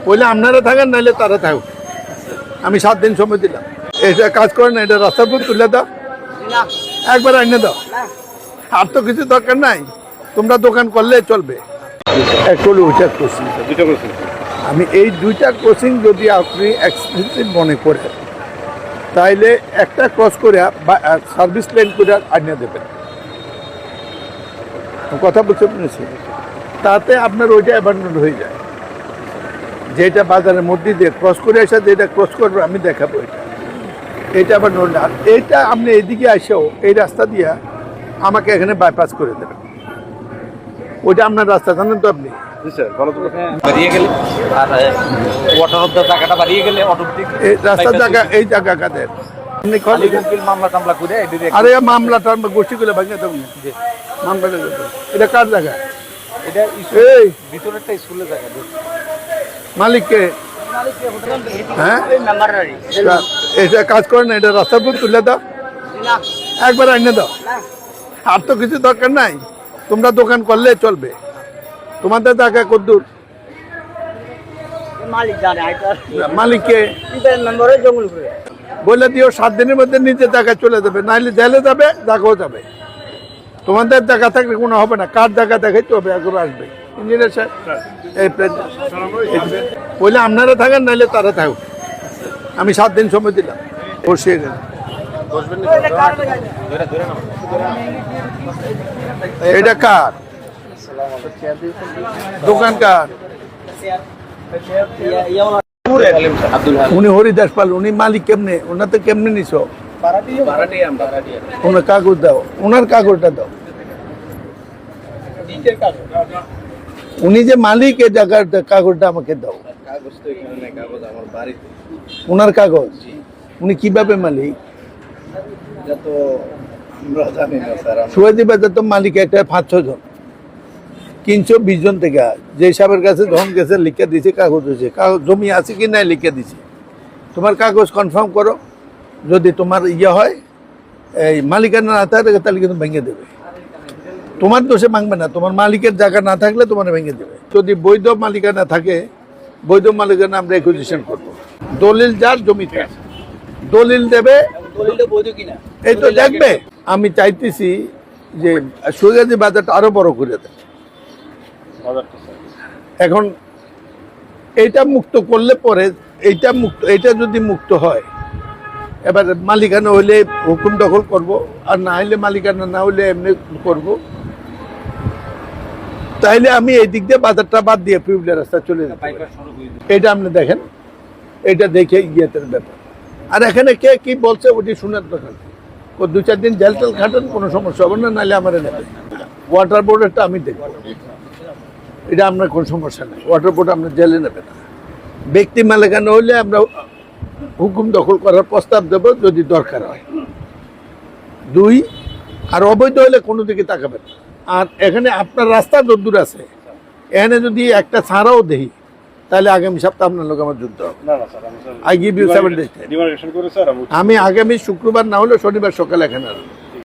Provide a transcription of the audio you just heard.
বললে আপনারা থাকেন, নাহলে তারা থাকুক। আমি 7 দিন সময় দিলাম। এটা কাজ করে না, এটা রাস্তার উপর তুলে দাও, একবার এনে দাও। আর তো কিছু দরকার নাই, তোমরা দোকান করলে চলবে। আমি এই 2টা ক্রসিং যদি আপনি এক্সপেন্সিভ মনে করেন, তাইলে একটা ক্রস করে সার্ভিস লেন করে আনিয়ে দেবেন। কথা বুঝতে পেরেছি? তাতে আপনার ওইটা অ্যাবান্ডন হয়ে যায়। যেটা বাজারের মধ্যে দিয়ে ক্রস করে আসা, যেটা ক্রস করবে আমি দেখাবো এটা আবার নোট। আর এইটা আপনি এইদিকে আসেও এই রাস্তা দিয়ে আমাকে এখানে বাইপাস করে দেবেন। ওইটা আপনার রাস্তা, জানেন তো আপনি? রাস্তার জায়গা এই জায়গা কাদের আরে মামলা টামলা গোষ্ঠী করে ভাঙিয়ে দেবেন। মামলা এটা কার জায়গা? এই ভিতরেরটা স্কুলের জায়গা। মালিককে হ্যাঁ এটা কাজ করে না, এটা রাস্তার উপর তুলে দাও, একবার এনে দাও। আর তো কিছু দরকার নাই, তোমরা দোকান করলে চলবে। তোমাদের জায়গা কদ্দূর? মালিককে বলে দিও 7 দিনের মধ্যে নিজের জায়গায় চলে যাবে, নাহলে জেলে যাবে, জায়গাও যাবে। তোমাদের জায়গা থাকলে কোনো হবে না, কার জায়গা দেখাইতে হবে, একবার আসবে ইঞ্জিনিয়ার সাহেব। বললে আপনারা থাকেন, নাহলে তারা থাকুক। আমি 7 দিন সময় দিলাম, বসিয়ে গেল। এটা কার দোকান? কার? উনি হরিদাস পাল। উনি মালিক কেমনে? ওনার তো কেমনে নিছ? ওনার কাগজ দাও, ওনার কাগজটা দাও। উনি যে মালিক, এই জায়গার কাগজটা আমাকে দাও। ওনার কাগজ? উনি কিভাবে মালিক? সুয়াদি বাজার তো মালিক একটা 5-6 জন, 320 জন থেকে যে সাহেবের কাছে ধন গেছে লিখে দিয়েছে, কাগজ হয়েছে, জমি আছে কি নাই লিখে দিছে। তোমার কাগজ কনফার্ম করো। যদি তোমার ইয়ে হয়, এই মালিকানা না থাকে তাহলে কিন্তু ভেঙে দেবে। তোমার দোষে ভাঙবে না, তোমার মালিকের জায়গা না থাকলে তোমার ভেঙে দেবে। যদি বৈধ মালিকানা থাকে, বৈধ মালিকানা আমরা একুইজিশন করবো। দলিল যার জমিতে দলিল দেবে, এই তো দেখবে। আমি চাইতেছি যে সুগাজি বাজারটা আরো বড় করে দেয়। এখন এইটা মুক্ত করলে পরে এইটা যদি মুক্ত হয়, এবার মালিকানা হইলে হুকুম দখল করব, আর না হইলে মালিকানা না হইলে এমনি করব। তাইলে আমি এই দিক দিয়ে বাজারটা বাদ দিয়ে পিউবলের রাস্তা চলে যাব। এটা আপনি দেখেন, এটা দেখে ইয়েতের ব্যাপার। আর এখানে কে কি বলছে ওটি শুনার দরকার। 2-4 দিন জেল টেল খাটেন, কোনো সমস্যা হবে না, নাহলে আমার নেবে। ওয়াটার বোর্ডেরটা আমি দেখব, এটা আপনার কোনো সমস্যা নেই। ওয়াটার বোর্ড আপনার জেলে নেবে না। ব্যক্তি মালিকানা হইলে আমরা হুকুম দখল করার প্রস্তাব দেব যদি দরকার হয়। 2, আর অবৈধ হলে কোনো দিকে তাকাবেন। আর এখানে আপনার রাস্তা যদ্দূর আছে, এখানে যদি একটা ছাড়াও দেখি, তাহলে আগামী সপ্তাহ আপনার লোক আমার যুদ্ধ। I give you 7 days। আমি আগামী শুক্রবার না হলে শনিবার সকালে এখানে আসবো।